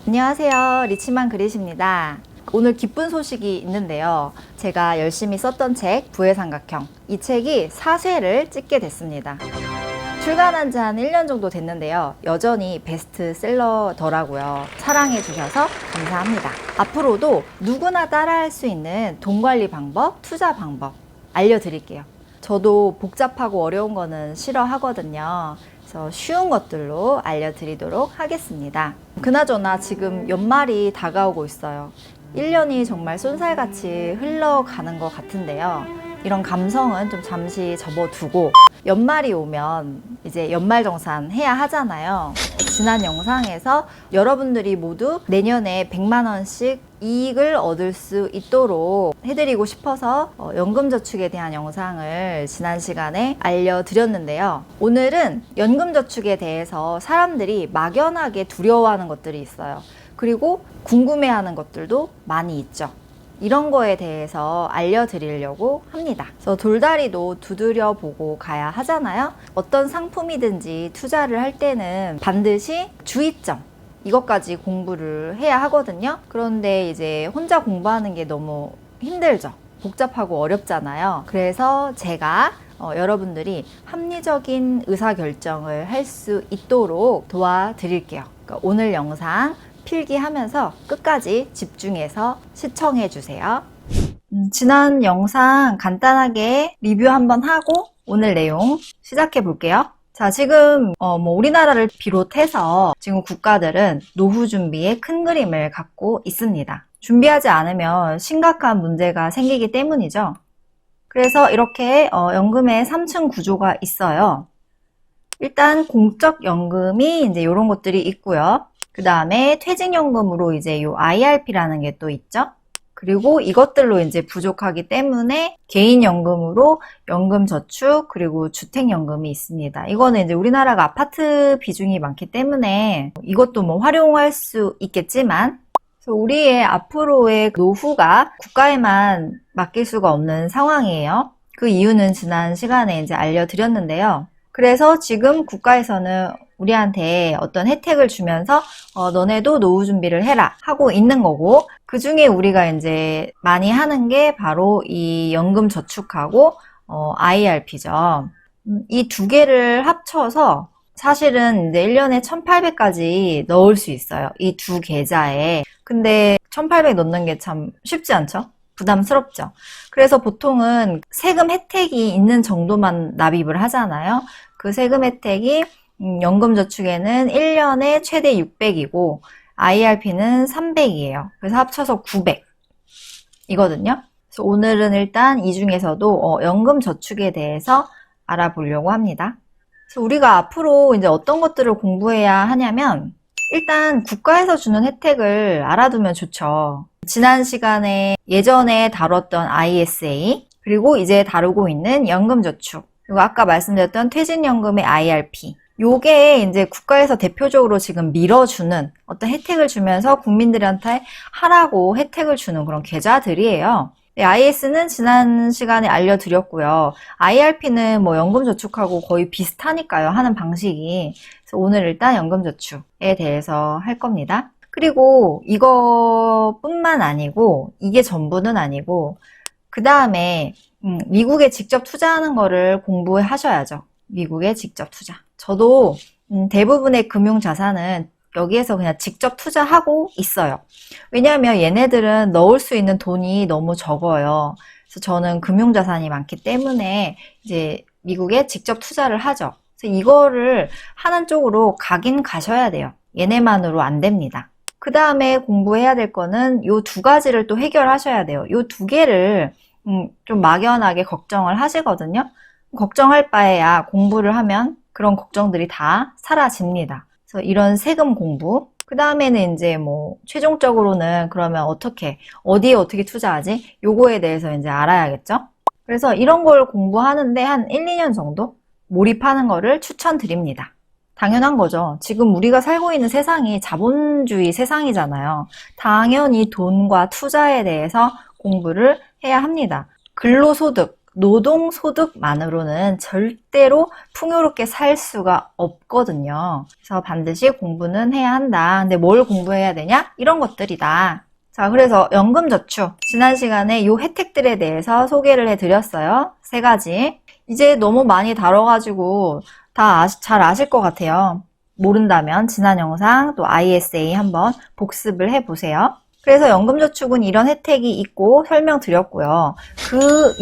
안녕하세요. 리치만 그릿입니다. 오늘 기쁜 소식이 있는데요. 제가 열심히 썼던 책 부의 삼각형, 이 책이 4쇄를 찍게 됐습니다. 출간한 지 한 1년 정도 됐는데요. 여전히 베스트셀러더라고요. 사랑해 주셔서 감사합니다. 앞으로도 누구나 따라할 수 있는 돈 관리 방법, 투자 방법 알려드릴게요. 저도 복잡하고 어려운 거는 싫어하거든요. 그래서 쉬운 것들로 알려드리도록 하겠습니다. 그나저나 지금 연말이 다가오고 있어요. 1년이 정말 쏜살같이 흘러가는 것 같은데요. 이런 감성은 좀 잠시 접어두고 연말이 오면 이제 연말정산 해야 하잖아요. 지난 영상에서 여러분들이 모두 내년에 100만 원씩 이익을 얻을 수 있도록 해드리고 싶어서 연금저축에 대한 영상을 지난 시간에 알려드렸는데요. 오늘은 연금저축에 대해서 사람들이 막연하게 두려워하는 것들이 있어요. 그리고 궁금해하는 것들도 많이 있죠. 이런 거에 대해서 알려드리려고 합니다. 그래서 돌다리도 두드려 보고 가야 하잖아요. 어떤 상품이든지 투자를 할 때는 반드시 주의점, 이것까지 공부를 해야 하거든요. 그런데 이제 혼자 공부하는 게 너무 힘들죠. 복잡하고 어렵잖아요. 그래서 제가 여러분들이 합리적인 의사결정을 할 수 있도록 도와드릴게요. 그러니까 오늘 영상 필기하면서 끝까지 집중해서 시청해 주세요. 지난 영상 간단하게 리뷰 한번 하고 오늘 내용 시작해 볼게요. 자, 지금 우리나라를 비롯해서 지금 국가들은 노후 준비에 큰 그림을 갖고 있습니다. 준비하지 않으면 심각한 문제가 생기기 때문이죠. 그래서 이렇게 연금의 3층 구조가 있어요. 일단 공적 연금이 이제 이런 것들이 있고요. 그 다음에 퇴직연금으로 이제 요 IRP라는 게 또 있죠. 그리고 이것들로 이제 부족하기 때문에 개인연금으로 연금저축 그리고 주택연금이 있습니다. 이거는 이제 우리나라가 아파트 비중이 많기 때문에 이것도 뭐 활용할 수 있겠지만 우리의 앞으로의 노후가 국가에만 맡길 수가 없는 상황이에요. 그 이유는 지난 시간에 이제 알려드렸는데요. 그래서 지금 국가에서는 우리한테 어떤 혜택을 주면서 너네도 노후 준비를 해라 하고 있는 거고, 그 중에 우리가 이제 많이 하는 게 바로 이 연금 저축하고 IRP죠. 이 두 개를 합쳐서 사실은 이제 1년에 1,800까지 넣을 수 있어요. 이 두 계좌에. 근데 1,800 넣는 게 참 쉽지 않죠? 부담스럽죠. 그래서 보통은 세금 혜택이 있는 정도만 납입을 하잖아요. 그 세금 혜택이 연금저축에는 1년에 최대 600이고 IRP는 300이에요. 그래서 합쳐서 900이거든요. 그래서 오늘은 일단 이 중에서도 연금저축에 대해서 알아보려고 합니다. 그래서 우리가 앞으로 이제 어떤 것들을 공부해야 하냐면 일단 국가에서 주는 혜택을 알아두면 좋죠. 지난 시간에 예전에 다뤘던 ISA 그리고 이제 다루고 있는 연금저축 그리고 아까 말씀드렸던 퇴직연금의 IRP 요게 이제 국가에서 대표적으로 지금 밀어주는 어떤 혜택을 주면서 국민들한테 하라고 혜택을 주는 그런 계좌들이에요. IS는 지난 시간에 알려드렸고요. IRP는 뭐 연금저축하고 거의 비슷하니까요. 하는 방식이. 그래서 오늘 일단 연금저축에 대해서 할 겁니다. 그리고 이거뿐만 아니고 이게 전부는 아니고 그 다음에 미국에 직접 투자하는 거를 공부하셔야죠. 미국에 직접 투자. 저도 대부분의 금융자산은 여기에서 그냥 직접 투자하고 있어요. 왜냐하면 얘네들은 넣을 수 있는 돈이 너무 적어요. 그래서 저는 금융자산이 많기 때문에 이제 미국에 직접 투자를 하죠. 그래서 이거를 하는 쪽으로 가긴 가셔야 돼요. 얘네만으로 안 됩니다. 그 다음에 공부해야 될 거는 요 두 가지를 또 해결하셔야 돼요. 요 두 개를 좀 막연하게 걱정을 하시거든요. 걱정할 바에야 공부를 하면 그런 걱정들이 다 사라집니다. 그래서 이런 세금 공부, 그 다음에는 이제 뭐 최종적으로는 그러면 어디에 어떻게 투자하지? 요거에 대해서 이제 알아야겠죠? 그래서 이런 걸 공부하는데 한 1, 2년 정도 몰입하는 거를 추천드립니다. 당연한 거죠. 지금 우리가 살고 있는 세상이 자본주의 세상이잖아요. 당연히 돈과 투자에 대해서 공부를 해야 합니다. 근로소득, 노동소득만으로는 절대로 풍요롭게 살 수가 없거든요. 그래서 반드시 공부는 해야 한다. 근데 뭘 공부해야 되냐? 이런 것들이다. 자, 그래서 연금저축. 지난 시간에 이 혜택들에 대해서 소개를 해드렸어요. 3가지. 이제 너무 많이 다뤄가지고 다 잘 아실 것 같아요. 모른다면 지난 영상 또 ISA 한번 복습을 해보세요. 그래서 연금저축은 이런 혜택이 있고 설명드렸고요.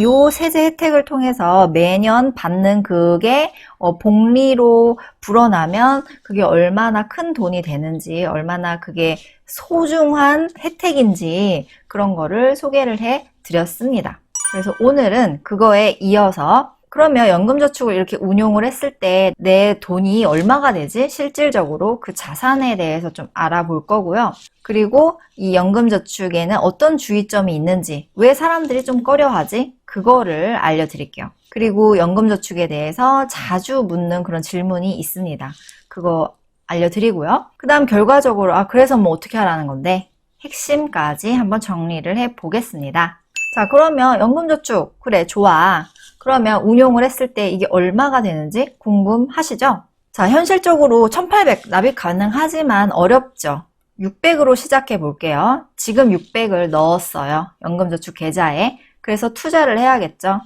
요 세제 혜택을 통해서 매년 받는 그게 복리로 불어나면 그게 얼마나 큰 돈이 되는지, 얼마나 그게 소중한 혜택인지 그런 거를 소개를 해드렸습니다. 그래서 오늘은 그거에 이어서 그러면 연금저축을 이렇게 운용을 했을 때 내 돈이 얼마가 되지? 실질적으로 그 자산에 대해서 좀 알아볼 거고요. 그리고 이 연금저축에는 어떤 주의점이 있는지, 왜 사람들이 좀 꺼려하지? 그거를 알려드릴게요. 그리고 연금저축에 대해서 자주 묻는 그런 질문이 있습니다. 그거 알려드리고요. 그 다음 결과적으로 그래서 뭐 어떻게 하라는 건데 핵심까지 한번 정리를 해보겠습니다. 자, 그러면 연금저축 그래 좋아. 그러면 운용을 했을 때 이게 얼마가 되는지 궁금하시죠? 자, 현실적으로 1800 납입 가능하지만 어렵죠. 600으로 시작해 볼게요. 지금 600을 넣었어요. 연금저축 계좌에. 그래서 투자를 해야겠죠.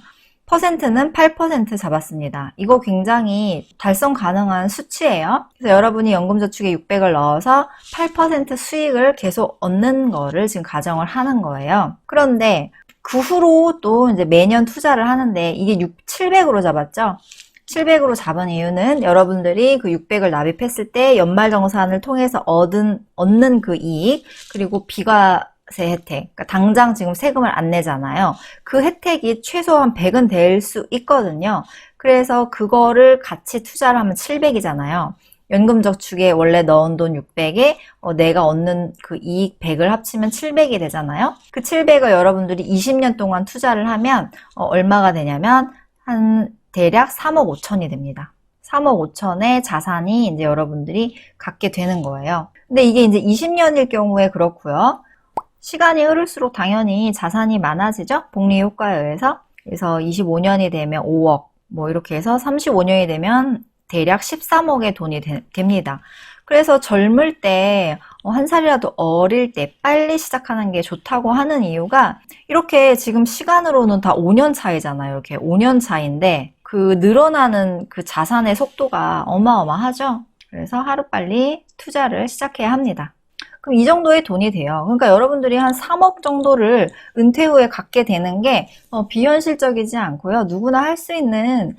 퍼센트는 8% 잡았습니다. 이거 굉장히 달성 가능한 수치예요. 그래서 여러분이 연금저축에 600을 넣어서 8% 수익을 계속 얻는 거를 지금 가정을 하는 거예요. 그런데 그 후로 또 이제 매년 투자를 하는데 이게 700으로 잡았죠? 700으로 잡은 이유는 여러분들이 그 600을 납입했을 때 연말정산을 통해서 얻는 그 이익, 그리고 비과세 혜택, 그러니까 당장 지금 세금을 안 내잖아요. 그 혜택이 최소한 100은 될 수 있거든요. 그래서 그거를 같이 투자를 하면 700이잖아요. 연금저축에 원래 넣은 돈 600에 내가 얻는 그 이익 100을 합치면 700이 되잖아요. 그 700을 여러분들이 20년 동안 투자를 하면 얼마가 되냐면 한 대략 3억 5천이 됩니다. 3억 5천의 자산이 이제 여러분들이 갖게 되는 거예요. 근데 이게 이제 20년일 경우에 그렇고요. 시간이 흐를수록 당연히 자산이 많아지죠. 복리 효과에 의해서. 그래서 25년이 되면 5억, 뭐 이렇게 해서 35년이 되면 대략 13억의 돈이 됩니다. 그래서 젊을 때, 한 살이라도 어릴 때 빨리 시작하는 게 좋다고 하는 이유가 이렇게 지금 시간으로는 다 5년 차이잖아요. 이렇게 5년 차인데 그 늘어나는 그 자산의 속도가 어마어마하죠. 그래서 하루빨리 투자를 시작해야 합니다. 그럼 이 정도의 돈이 돼요. 그러니까 여러분들이 한 3억 정도를 은퇴 후에 갖게 되는 게 비현실적이지 않고요. 누구나 할 수 있는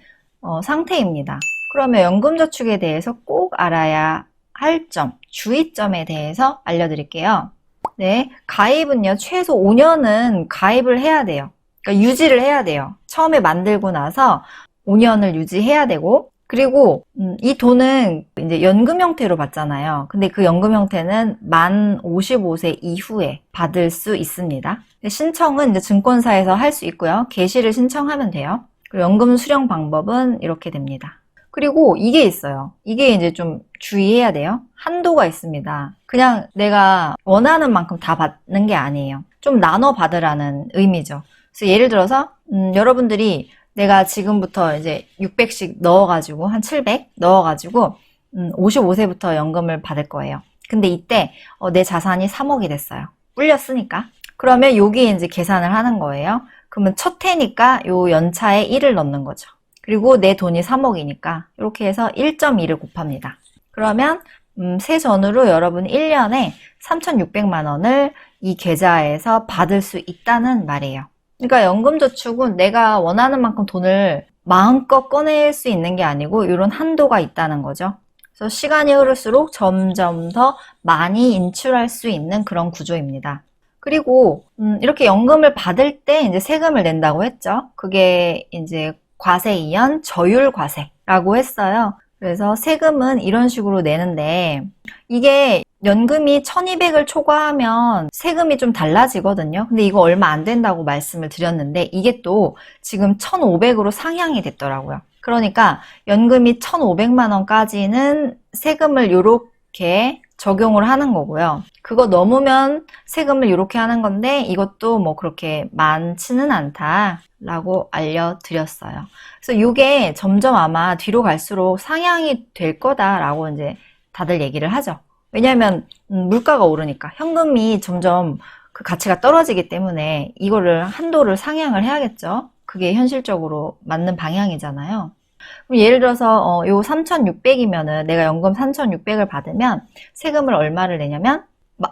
상태입니다. 그러면 연금저축에 대해서 꼭 알아야 할 점, 주의점에 대해서 알려드릴게요. 네, 가입은요, 최소 5년은 가입을 해야 돼요. 그러니까 유지를 해야 돼요. 처음에 만들고 나서 5년을 유지해야 되고, 그리고 이 돈은 이제 연금 형태로 받잖아요. 근데 그 연금 형태는 만 55세 이후에 받을 수 있습니다. 신청은 이제 증권사에서 할 수 있고요. 개시를 신청하면 돼요. 그리고 연금 수령 방법은 이렇게 됩니다. 그리고 이게 있어요. 이게 이제 좀 주의해야 돼요. 한도가 있습니다. 그냥 내가 원하는 만큼 다 받는 게 아니에요. 좀 나눠 받으라는 의미죠. 그래서 예를 들어서 여러분들이 내가 지금부터 이제 600씩 넣어가지고 한 700 넣어가지고 55세부터 연금을 받을 거예요. 근데 이때 내 자산이 3억이 됐어요. 불렸으니까. 그러면 여기에 이제 계산을 하는 거예요. 그러면 첫 해니까 요 연차에 1을 넣는 거죠. 그리고 내 돈이 3억이니까 이렇게 해서 1.2를 곱합니다. 그러면 세전으로 여러분 1년에 3,600만 원을 이 계좌에서 받을 수 있다는 말이에요. 그러니까 연금저축은 내가 원하는 만큼 돈을 마음껏 꺼낼 수 있는 게 아니고 이런 한도가 있다는 거죠. 그래서 시간이 흐를수록 점점 더 많이 인출할 수 있는 그런 구조입니다. 그리고 이렇게 연금을 받을 때 이제 세금을 낸다고 했죠. 그게 이제 과세 이연 저율 과세라고 했어요. 그래서 세금은 이런 식으로 내는데 이게 연금이 1200을 초과하면 세금이 좀 달라지거든요. 근데 이거 얼마 안 된다고 말씀을 드렸는데 이게 또 지금 1500으로 상향이 됐더라고요. 그러니까 연금이 1500만 원까지는 세금을 이렇게 적용을 하는 거고요. 그거 넘으면 세금을 이렇게 하는 건데 이것도 뭐 그렇게 많지는 않다라고 알려드렸어요. 그래서 이게 점점 아마 뒤로 갈수록 상향이 될 거다라고 이제 다들 얘기를 하죠. 왜냐하면 물가가 오르니까 현금이 점점 그 가치가 떨어지기 때문에 이거를 한도를 상향을 해야겠죠. 그게 현실적으로 맞는 방향이잖아요. 그럼 예를 들어서 요 3,600이면은 내가 연금 3,600을 받으면 세금을 얼마를 내냐면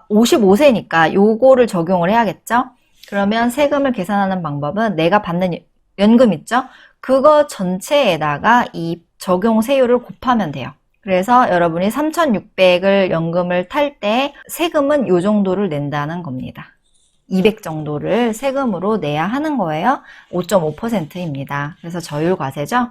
55세니까 요거를 적용을 해야겠죠. 그러면 세금을 계산하는 방법은 내가 받는 연금 있죠. 그거 전체에다가 이 적용 세율을 곱하면 돼요. 그래서 여러분이 3,600을 연금을 탈 때 세금은 요 정도를 낸다는 겁니다. 200 정도를 세금으로 내야 하는 거예요. 5.5%입니다. 그래서 저율과세죠.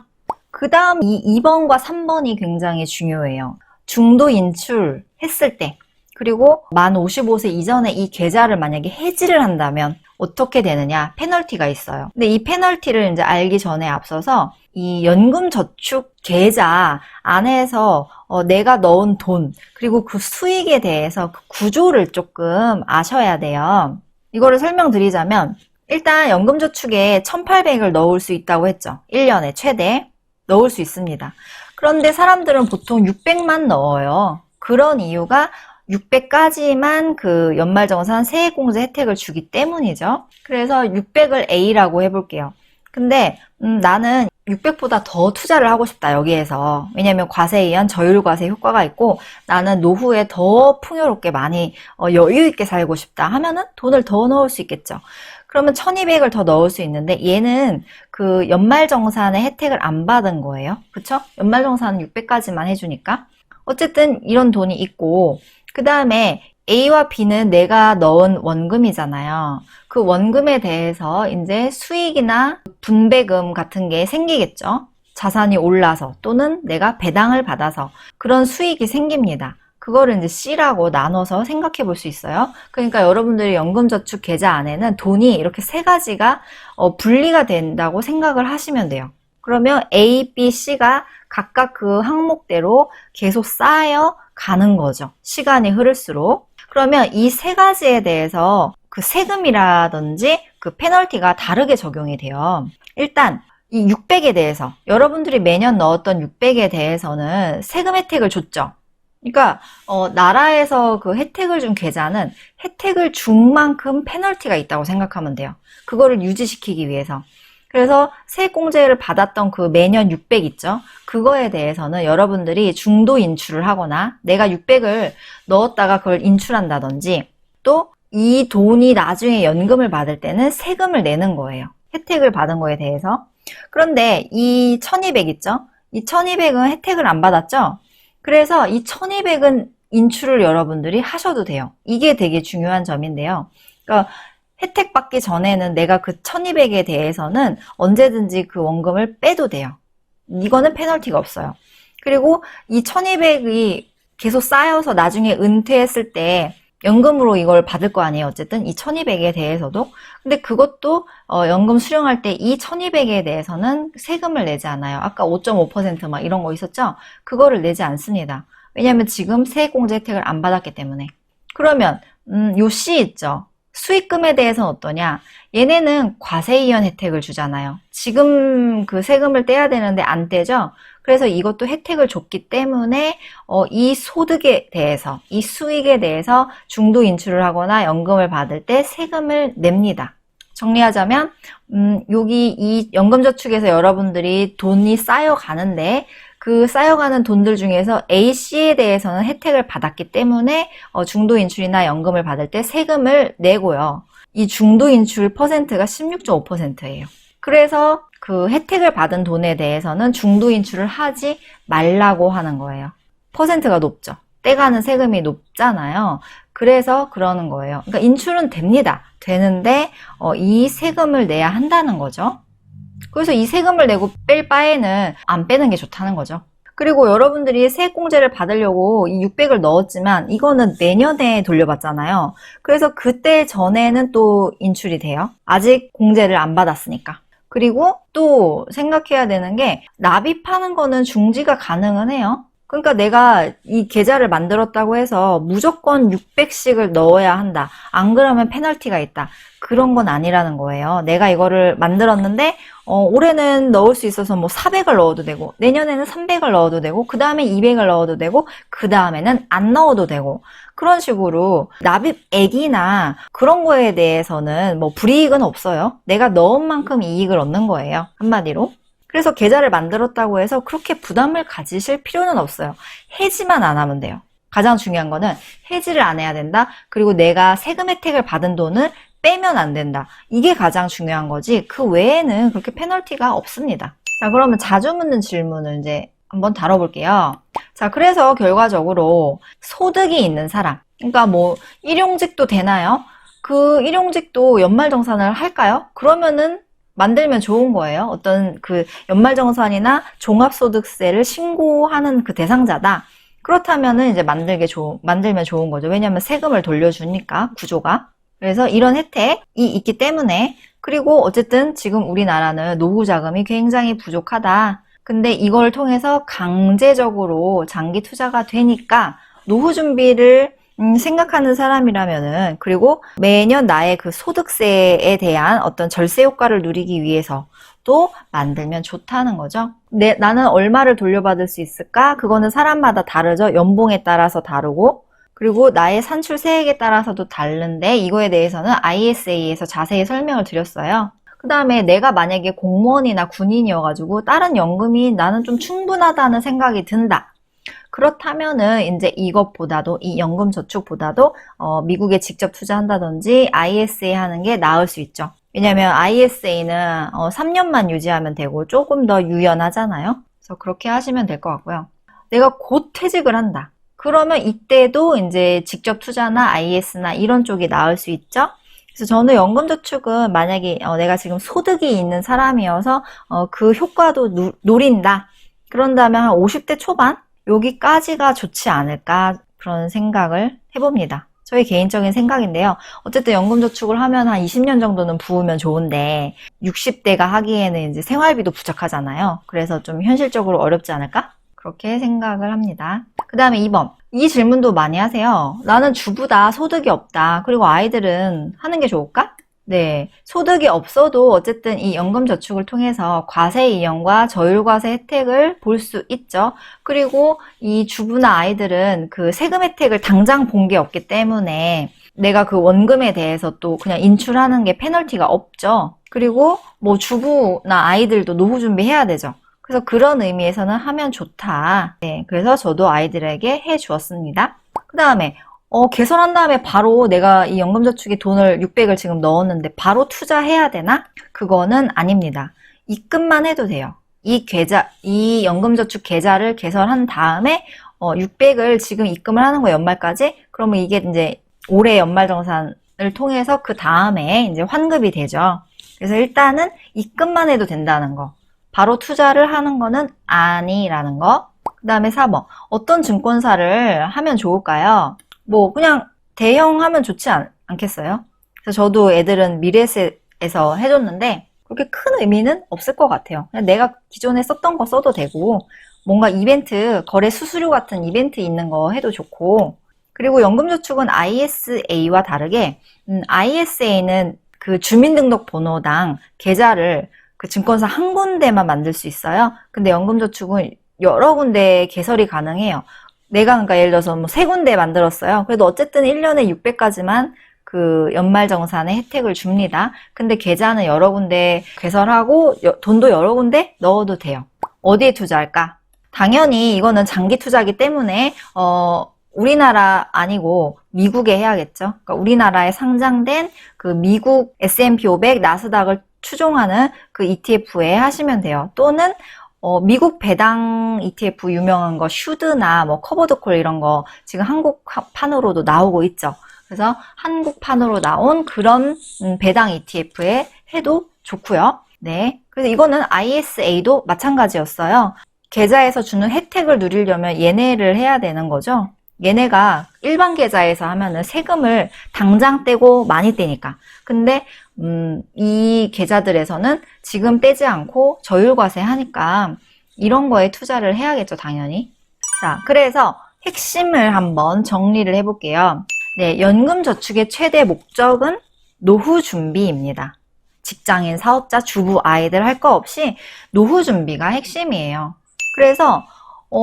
그 다음 이 2번과 3번이 굉장히 중요해요. 중도 인출했을 때 그리고 만 55세 이전에 이 계좌를 만약에 해지를 한다면 어떻게 되느냐? 페널티가 있어요. 근데 이 페널티를 이제 알기 전에 앞서서 이 연금저축 계좌 안에서 내가 넣은 돈 그리고 그 수익에 대해서 그 구조를 조금 아셔야 돼요. 이거를 설명드리자면 일단 연금저축에 1,800을 넣을 수 있다고 했죠. 1년에 최대 넣을 수 있습니다. 그런데 사람들은 보통 600만 넣어요. 그런 이유가 600까지만 그 연말정산 세액공제 혜택을 주기 때문이죠. 그래서 600을 A라고 해볼게요. 근데 나는 600보다 더 투자를 하고 싶다 여기에서. 왜냐면 과세에 의한 저율과세 효과가 있고 나는 노후에 더 풍요롭게 많이 여유 있게 살고 싶다 하면은 돈을 더 넣을 수 있겠죠. 그러면 1200을 더 넣을 수 있는데 얘는 그 연말정산의 혜택을 안 받은 거예요. 그쵸? 연말정산은 600까지만 해주니까. 어쨌든 이런 돈이 있고 그 다음에 A와 B는 내가 넣은 원금이잖아요. 그 원금에 대해서 이제 수익이나 분배금 같은 게 생기겠죠. 자산이 올라서 또는 내가 배당을 받아서 그런 수익이 생깁니다. 그거를 이제 C라고 나눠서 생각해 볼 수 있어요. 그러니까 여러분들이 연금저축 계좌 안에는 돈이 이렇게 세 가지가 분리가 된다고 생각을 하시면 돼요. 그러면 A, B, C가 각각 그 항목대로 계속 쌓여 가는 거죠. 시간이 흐를수록. 그러면 이 세 가지에 대해서 그 세금이라든지 그 페널티가 다르게 적용이 돼요. 일단 이 600에 대해서 여러분들이 매년 넣었던 600에 대해서는 세금 혜택을 줬죠. 그러니까 나라에서 그 혜택을 준 계좌는 혜택을 준 만큼 페널티가 있다고 생각하면 돼요. 그거를 유지시키기 위해서. 그래서 세액공제를 받았던 그 매년 600 있죠. 그거에 대해서는 여러분들이 중도 인출을 하거나 내가 600을 넣었다가 그걸 인출한다든지 또 이 돈이 나중에 연금을 받을 때는 세금을 내는 거예요. 혜택을 받은 거에 대해서. 그런데 이 1200 있죠. 이 1200은 혜택을 안 받았죠. 그래서 이 1200은 인출을 여러분들이 하셔도 돼요. 이게 되게 중요한 점인데요. 그러니까 혜택 받기 전에는 내가 그 1200에 대해서는 언제든지 그 원금을 빼도 돼요. 이거는 페널티가 없어요. 그리고 이 1200이 계속 쌓여서 나중에 은퇴했을 때 연금으로 이걸 받을 거 아니에요. 어쨌든 이 1200에 대해서도. 근데 그것도 연금 수령할 때 이 1200에 대해서는 세금을 내지 않아요. 아까 5.5% 이런 거 있었죠? 그거를 내지 않습니다. 왜냐하면 지금 세액공제 혜택을 안 받았기 때문에. 그러면 요 C 있죠? 수익금에 대해서는 어떠냐? 얘네는 과세이연 혜택을 주잖아요. 지금 그 세금을 떼야 되는데 안 떼죠? 그래서 이것도 혜택을 줬기 때문에 이 소득에 대해서, 이 수익에 대해서 중도 인출을 하거나 연금을 받을 때 세금을 냅니다. 정리하자면 여기 이 연금저축에서 여러분들이 돈이 쌓여가는데 그 쌓여가는 돈들 중에서 A, C에 대해서는 혜택을 받았기 때문에 중도 인출이나 연금을 받을 때 세금을 내고요. 이 중도 인출 퍼센트가 16.5%예요. 그래서 그 혜택을 받은 돈에 대해서는 중도 인출을 하지 말라고 하는 거예요. 퍼센트가 높죠. 떼가는 세금이 높잖아요. 그래서 그러는 거예요. 그러니까 인출은 됩니다. 되는데 이 세금을 내야 한다는 거죠. 그래서 이 세금을 내고 뺄 바에는 안 빼는 게 좋다는 거죠. 그리고 여러분들이 세액공제를 받으려고 이 600을 넣었지만 이거는 내년에 돌려받잖아요. 그래서 그때 전에는 또 인출이 돼요. 아직 공제를 안 받았으니까. 그리고 또 생각해야 되는 게 납입하는 거는 중지가 가능은 해요. 그러니까 내가 이 계좌를 만들었다고 해서 무조건 600씩을 넣어야 한다. 안 그러면 페널티가 있다. 그런 건 아니라는 거예요. 내가 이거를 만들었는데 올해는 넣을 수 있어서 뭐 400을 넣어도 되고 내년에는 300을 넣어도 되고 그 다음에 200을 넣어도 되고 그 다음에는 안 넣어도 되고 그런 식으로 납입액이나 그런 거에 대해서는 뭐 불이익은 없어요. 내가 넣은 만큼 이익을 얻는 거예요. 한마디로. 그래서 계좌를 만들었다고 해서 그렇게 부담을 가지실 필요는 없어요. 해지만 안 하면 돼요. 가장 중요한 거는 해지를 안 해야 된다. 그리고 내가 세금 혜택을 받은 돈을 빼면 안 된다. 이게 가장 중요한 거지 그 외에는 그렇게 페널티가 없습니다. 자, 그러면 자주 묻는 질문을 이제 한번 다뤄볼게요. 자, 그래서 결과적으로 소득이 있는 사람, 그러니까 뭐 일용직도 되나요? 그 일용직도 연말정산을 할까요? 그러면은 만들면 좋은 거예요. 어떤 그 연말정산이나 종합소득세를 신고하는 그 대상자다. 그렇다면은 이제 만들면 좋은 거죠. 왜냐하면 세금을 돌려주니까 구조가. 그래서 이런 혜택이 있기 때문에 그리고 어쨌든 지금 우리나라는 노후 자금이 굉장히 부족하다. 근데 이걸 통해서 강제적으로 장기 투자가 되니까 노후 준비를 생각하는 사람이라면은 그리고 매년 나의 그 소득세에 대한 어떤 절세 효과를 누리기 위해서 또 만들면 좋다는 거죠. 나는 얼마를 돌려받을 수 있을까? 그거는 사람마다 다르죠. 연봉에 따라서 다르고 그리고 나의 산출 세액에 따라서도 다른데 이거에 대해서는 ISA에서 자세히 설명을 드렸어요. 그 다음에 내가 만약에 공무원이나 군인이어가지고 다른 연금이 나는 좀 충분하다는 생각이 든다. 그렇다면은 이제 이것보다도 이 연금저축보다도 미국에 직접 투자한다든지 ISA 하는 게 나을 수 있죠. 왜냐면 ISA는 3년만 유지하면 되고 조금 더 유연하잖아요. 그래서 그렇게 하시면 될 것 같고요. 내가 곧 퇴직을 한다. 그러면 이때도 이제 직접 투자나 IS나 이런 쪽이 나을 수 있죠. 그래서 저는 연금저축은 만약에 내가 지금 소득이 있는 사람이어서 그 효과도 노린다. 그런다면 한 50대 초반? 여기까지가 좋지 않을까 그런 생각을 해봅니다. 저의 개인적인 생각인데요. 어쨌든 연금저축을 하면 한 20년 정도는 부으면 좋은데 60대가 하기에는 이제 생활비도 부족하잖아요. 그래서 좀 현실적으로 어렵지 않을까? 그렇게 생각을 합니다. 그 다음에 2번. 이 질문도 많이 하세요. 나는 주부다, 소득이 없다. 그리고 아이들은 하는 게 좋을까? 네, 소득이 없어도 어쨌든 이 연금저축을 통해서 과세 이연과 저율과세 혜택을 볼 수 있죠. 그리고 이 주부나 아이들은 그 세금 혜택을 당장 본 게 없기 때문에 내가 그 원금에 대해서 또 그냥 인출하는 게 페널티가 없죠. 그리고 뭐 주부나 아이들도 노후 준비해야 되죠. 그래서 그런 의미에서는 하면 좋다. 네, 그래서 저도 아이들에게 해 주었습니다. 그 다음에 개설한 다음에 바로 내가 이 연금저축에 돈을 600을 지금 넣었는데 바로 투자해야 되나? 그거는 아닙니다. 입금만 해도 돼요. 이 연금저축 계좌를 개설한 다음에 600을 지금 입금을 하는 거예요, 연말까지. 그러면 이게 이제 올해 연말정산을 통해서 그 다음에 이제 환급이 되죠. 그래서 일단은 입금만 해도 된다는 거. 바로 투자를 하는 거는 아니라는 거. 그 다음에 4번. 어떤 증권사를 하면 좋을까요? 뭐 그냥 대형 하면 좋지 않겠어요? 그래서 저도 애들은 미래에셋에서 해줬는데 그렇게 큰 의미는 없을 것 같아요. 그냥 내가 기존에 썼던 거 써도 되고 뭔가 이벤트, 거래 수수료 같은 이벤트 있는 거 해도 좋고 그리고 연금저축은 ISA와 다르게 ISA는 그 주민등록번호당 계좌를 그 증권사 한 군데만 만들 수 있어요. 근데 연금저축은 여러 군데 개설이 가능해요. 내가 그러니까 예를 들어서 뭐 3군데 만들었어요. 그래도 어쨌든 1년에 600까지만 그 연말정산의 혜택을 줍니다. 근데 계좌는 여러 군데 개설하고 돈도 여러 군데 넣어도 돼요. 어디에 투자할까? 당연히 이거는 장기 투자이기 때문에 우리나라 아니고 미국에 해야겠죠. 그러니까 우리나라에 상장된 그 미국 S&P 500 나스닥을 추종하는 그 ETF에 하시면 돼요. 또는 미국 배당 ETF 유명한 거 슈드나 뭐 커버드콜 이런 거 지금 한국판으로도 나오고 있죠. 그래서 한국판으로 나온 그런 배당 ETF에 해도 좋고요. 네, 그래서 이거는 ISA도 마찬가지였어요. 계좌에서 주는 혜택을 누리려면 얘네를 해야 되는 거죠. 얘네가 일반 계좌에서 하면은 세금을 당장 떼고 많이 떼니까. 근데 이 계좌들에서는 지금 떼지 않고 저율과세 하니까 이런 거에 투자를 해야겠죠, 당연히. 자, 그래서 핵심을 한번 정리를 해볼게요. 네, 연금저축의 최대 목적은 노후 준비입니다. 직장인, 사업자, 주부, 아이들 할 거 없이 노후 준비가 핵심이에요. 그래서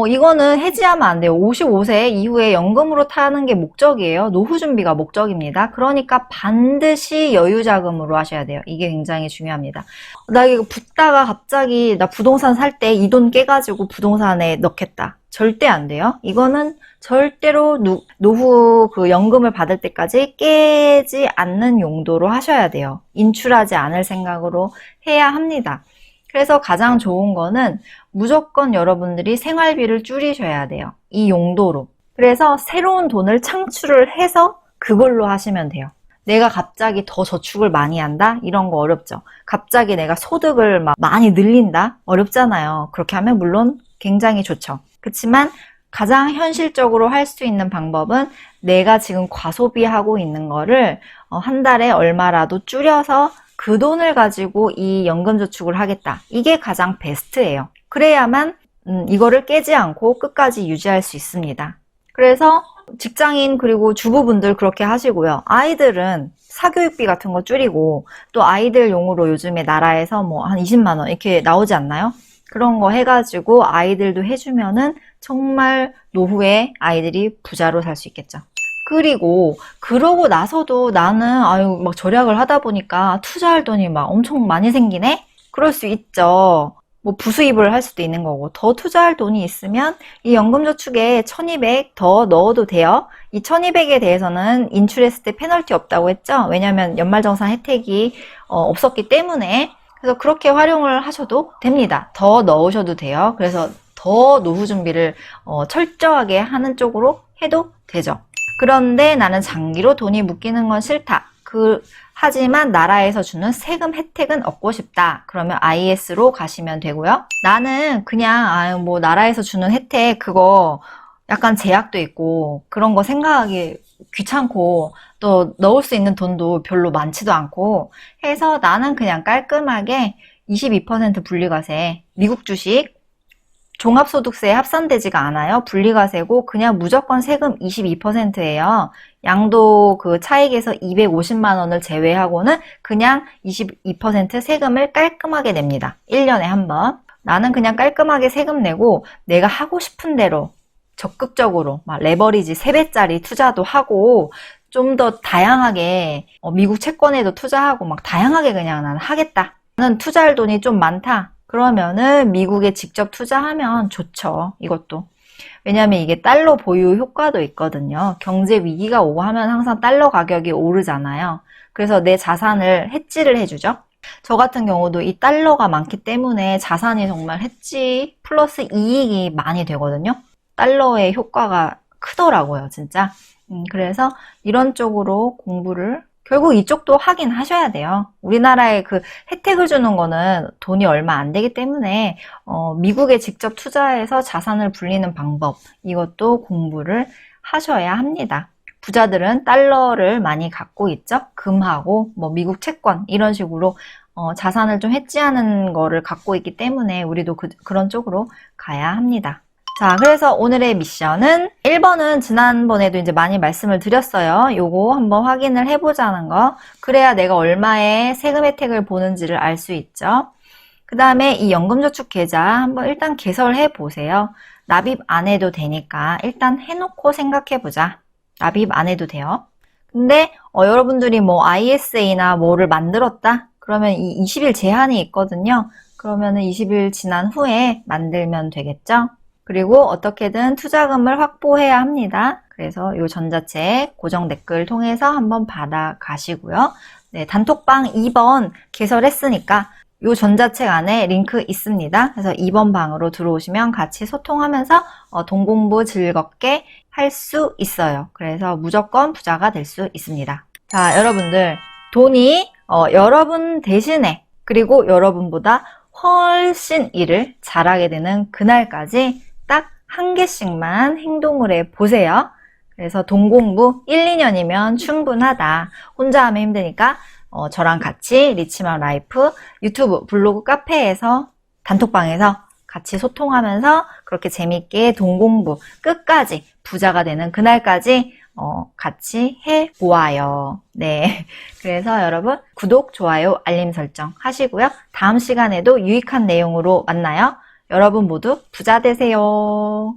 이거는 해지하면 안 돼요. 55세 이후에 연금으로 타는 게 목적이에요. 노후 준비가 목적입니다. 그러니까 반드시 여유자금으로 하셔야 돼요. 이게 굉장히 중요합니다. 나 이거 붓다가 갑자기 나 부동산 살 때 이 돈 깨가지고 부동산에 넣겠다. 절대 안 돼요. 이거는 절대로 노후 그 연금을 받을 때까지 깨지 않는 용도로 하셔야 돼요. 인출하지 않을 생각으로 해야 합니다. 그래서 가장 좋은 거는 무조건 여러분들이 생활비를 줄이셔야 돼요. 이 용도로. 그래서 새로운 돈을 창출을 해서 그걸로 하시면 돼요. 내가 갑자기 더 저축을 많이 한다? 이런 거 어렵죠. 갑자기 내가 소득을 막 많이 늘린다? 어렵잖아요. 그렇게 하면 물론 굉장히 좋죠. 그렇지만 가장 현실적으로 할 수 있는 방법은 내가 지금 과소비하고 있는 거를 한 달에 얼마라도 줄여서 그 돈을 가지고 이 연금저축을 하겠다. 이게 가장 베스트예요. 그래야만 이거를 깨지 않고 끝까지 유지할 수 있습니다. 그래서 직장인 그리고 주부분들 그렇게 하시고요. 아이들은 사교육비 같은 거 줄이고 또 아이들용으로 요즘에 나라에서 뭐 한 20만 원 이렇게 나오지 않나요? 그런 거 해가지고 아이들도 해주면은 정말 노후에 아이들이 부자로 살 수 있겠죠. 그리고 그러고 나서도 나는 막 절약을 하다 보니까 투자할 돈이 막 엄청 많이 생기네? 그럴 수 있죠. 뭐 부수입을 할 수도 있는 거고 더 투자할 돈이 있으면 이 연금저축에 1200 더 넣어도 돼요. 이 1200에 대해서는 인출했을 때 페널티 없다고 했죠. 왜냐하면 연말정산 혜택이 없었기 때문에. 그래서 그렇게 활용을 하셔도 됩니다. 더 넣으셔도 돼요. 그래서 더 노후 준비를 철저하게 하는 쪽으로 해도 되죠. 그런데 나는 장기로 돈이 묶이는 건 싫다. 하지만 나라에서 주는 세금 혜택은 얻고 싶다. 그러면 IS로 가시면 되고요. 나는 그냥 뭐 나라에서 주는 혜택 그거 약간 제약도 있고 그런 거 생각하기 귀찮고 또 넣을 수 있는 돈도 별로 많지도 않고 해서 나는 그냥 깔끔하게 22% 분리과세, 미국 주식 종합소득세에 합산되지가 않아요. 분리과세고 그냥 무조건 세금 22%예요. 양도 그 차익에서 250만 원을 제외하고는 그냥 22% 세금을 깔끔하게 냅니다. 1년에 한 번. 나는 그냥 깔끔하게 세금 내고 내가 하고 싶은 대로 적극적으로 막 레버리지 3배짜리 투자도 하고 좀 더 다양하게 미국 채권에도 투자하고 막 다양하게 그냥 나는 하겠다. 나는 투자할 돈이 좀 많다. 그러면은 미국에 직접 투자하면 좋죠. 이것도. 왜냐하면 이게 달러 보유 효과도 있거든요. 경제 위기가 오고 하면 항상 달러 가격이 오르잖아요. 그래서 내 자산을 해지를 해주죠. 저 같은 경우도 이 달러가 많기 때문에 자산이 정말 해지 플러스 이익이 많이 되거든요. 달러의 효과가 크더라고요, 진짜. 그래서 이런 쪽으로 공부를 결국 이쪽도 하긴 하셔야 돼요. 우리나라에 그 혜택을 주는 거는 돈이 얼마 안 되기 때문에 미국에 직접 투자해서 자산을 불리는 방법 이것도 공부를 하셔야 합니다. 부자들은 달러를 많이 갖고 있죠. 금하고 뭐 미국 채권 이런 식으로 자산을 좀 해지하는 거를 갖고 있기 때문에 우리도 그런 쪽으로 가야 합니다. 자, 그래서 오늘의 미션은 1번은 지난번에도 이제 많이 말씀을 드렸어요. 요거 한번 확인을 해보자는 거. 그래야 내가 얼마의 세금 혜택을 보는지를 알 수 있죠. 그 다음에 이 연금저축 계좌 한번 일단 개설해 보세요. 납입 안 해도 되니까 일단 해놓고 생각해보자. 납입 안 해도 돼요. 근데 여러분들이 뭐 ISA나 뭐를 만들었다? 그러면 이 20일 제한이 있거든요. 그러면은 20일 지난 후에 만들면 되겠죠. 그리고 어떻게든 투자금을 확보해야 합니다. 그래서 이 전자책 고정 댓글 통해서 한번 받아 가시고요. 네, 단톡방 2번 개설했으니까 이 전자책 안에 링크 있습니다. 그래서 2번 방으로 들어오시면 같이 소통하면서 돈 공부 즐겁게 할 수 있어요. 그래서 무조건 부자가 될 수 있습니다. 자, 여러분들 돈이 여러분 대신에 그리고 여러분보다 훨씬 일을 잘하게 되는 그날까지 딱 한 개씩만 행동을 해보세요. 그래서 돈 공부 1, 2년이면 충분하다. 혼자 하면 힘드니까 저랑 같이 리치맘 라이프 유튜브, 블로그, 카페에서 단톡방에서 같이 소통하면서 그렇게 재밌게 돈 공부 끝까지 부자가 되는 그날까지 같이 해보아요. 네. 그래서 여러분 구독, 좋아요, 알림 설정 하시고요. 다음 시간에도 유익한 내용으로 만나요. 여러분 모두 부자 되세요.